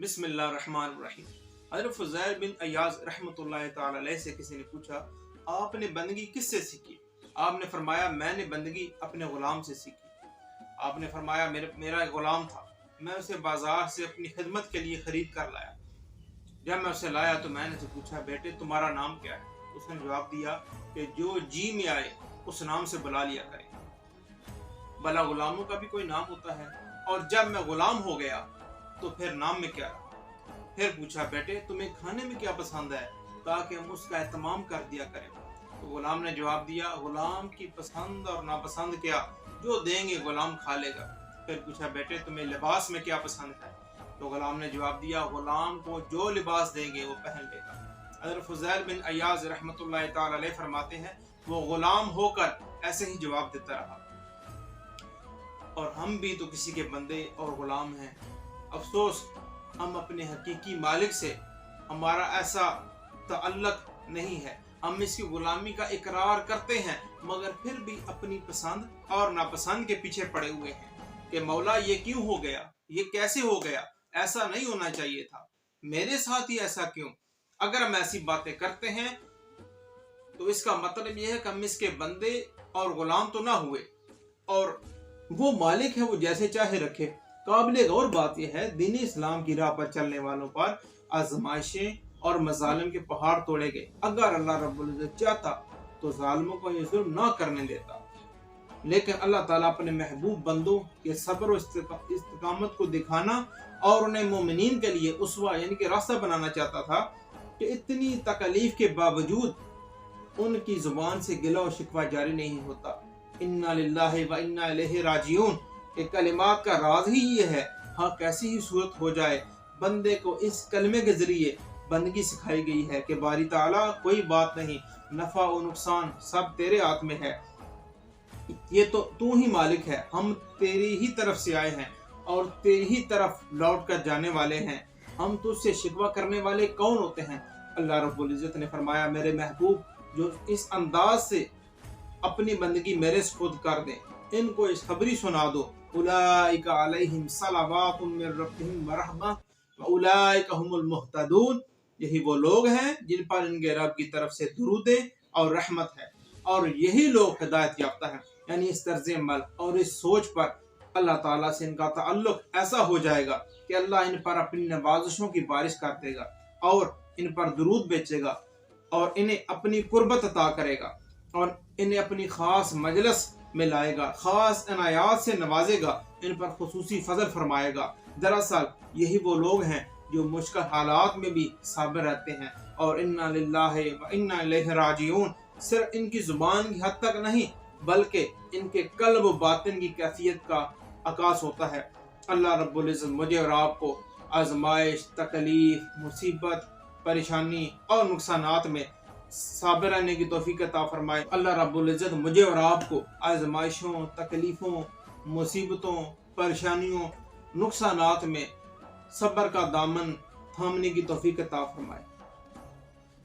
بسم اللہ الرحمن الرحیم۔ حضرت فضیل بن عیاض رحمۃ اللہ تعالی علیہ سے کسی نے پوچھا آپ نے بندگی کس سے سیکھی؟ آپ نے فرمایا میں نے بندگی اپنے غلام سے سیکھی۔ آپ نے فرمایا میرا ایک غلام تھا، میں اسے بازار سے اپنی خدمت کے لیے خرید کر لایا۔ جب میں اسے لایا تو میں نے اسے پوچھا بیٹے تمہارا نام کیا ہے؟ اس نے جواب دیا کہ جو جی میں آئے اس نام سے بلا لیا کرے۔ بلا غلاموں کا بھی کوئی نام ہوتا ہے، اور جب میں غلام ہو گیا تو پھر نام میں کیا رہا؟ پھر پوچھا بیٹے تمہیں کھانے میں کیا پسند ہے تاکہ ہم اس کا اہتمام کر دیا کریں۔ تو غلام نے جواب دیا غلام کی پسند اور ناپسند کیا، جو دیں گے غلام کھا لے گا۔ پھر پوچھا بیٹے تمہیں لباس میں کیا پسند ہے؟ تو غلام نے جواب دیا غلام کو جو لباس دیں گے وہ پہن لے گا۔ حضرت فضیل بن عیاض رحمۃ اللہ تعالی علیہ فرماتے ہیں وہ غلام ہو کر ایسے ہی جواب دیتا رہا، اور ہم بھی تو کسی کے بندے اور غلام ہیں۔ افسوس ہم اپنے حقیقی مالک سے ہمارا ایسا تعلق نہیں ہے، ہم اس کی غلامی کا اقرار کرتے ہیں مگر پھر بھی اپنی پسند اور ناپسند کے پیچھے پڑے ہوئے ہیں کہ مولا یہ کیوں ہو گیا، یہ کیسے ہو گیا، ایسا نہیں ہونا چاہیے تھا، میرے ساتھ ہی ایسا کیوں۔ اگر ہم ایسی باتیں کرتے ہیں تو اس کا مطلب یہ ہے کہ ہم اس کے بندے اور غلام تو نہ ہوئے، اور وہ مالک ہے وہ جیسے چاہے رکھے۔ قابل غور بات یہ ہے دین اسلام کی راہ پر چلنے والوں پر آزمائشیں اور مظالم کے پہاڑ توڑے گئے۔ اگر اللہ رب العزت چاہتا تو ظالموں کو یہ ظلم نہ کرنے دیتا، لیکن اللہ تعالیٰ اپنے محبوب بندوں کے صبر و استقامت کو دکھانا اور انہیں مومنین کے لیے اسوہ یعنی کہ راستہ بنانا چاہتا تھا کہ اتنی تکلیف کے باوجود ان کی زبان سے گلہ و شکوہ جاری نہیں ہوتا۔ انا للہ و انا الیہ راجعون کہ کلمات کا راز ہی یہ ہے، ہاں کیسی ہی صورت ہو جائے بندے کو اس کلمے کے ذریعے بندگی سکھائی گئی ہے کہ باری تعالیٰ کوئی بات نہیں، نفع و نقصان سب تیرے ہاتھ میں ہے، یہ تو ہی مالک ہے، ہم تیری ہی طرف سے آئے ہیں اور تیری ہی طرف لوٹ کر جانے والے ہیں، ہم تجھ سے شکوہ کرنے والے کون ہوتے ہیں؟ اللہ رب العزت نے فرمایا میرے محبوب جو اس انداز سے اپنی بندگی میرے سپرد کر دیں ان کو اس خبری سنا دو اولئک علیہم صلوات من ربہم ورحمہ واولئک هم المہتدون، یہی وہ لوگ ہیں جن پر ان کے رب کی طرف سے درود اور رحمت ہے، اور یہی لوگ ہدایت یافتہ ہیں۔ یعنی اس طرز عمل اور اس سوچ پر اللہ تعالیٰ سے ان کا تعلق ایسا ہو جائے گا کہ اللہ ان پر اپنی نوازشوں کی بارش کر دے گا اور ان پر درود بیچے گا اور انہیں اپنی قربت عطا کرے گا اور انہیں اپنی خاص مجلس میں لائے گا، خاص عنایات سے نوازے گا، ان پر خصوصی فضل فرمائے گا۔ دراصل یہی وہ لوگ ہیں جو مشکل حالات میں بھی صابر رہتے ہیں، اور انا للہ و انا الیہ راجعون صرف ان کی زبان کی حد تک نہیں بلکہ ان کے قلب و باطن کی کیفیت کا عکاس ہوتا ہے۔ اللہ رب العزت مجھے اور آپ کو آزمائش، تکلیف، مصیبت، پریشانی اور نقصانات میں صابر رہنے کی توفیق عطا فرمائے۔ اللہ رب العزت مجھے اور آپ کو آزمائشوں، تکلیفوں، مصیبتوں، پریشانیوں، نقصانات میں صبر کا دامن تھامنے کی توفیق عطا فرمائے۔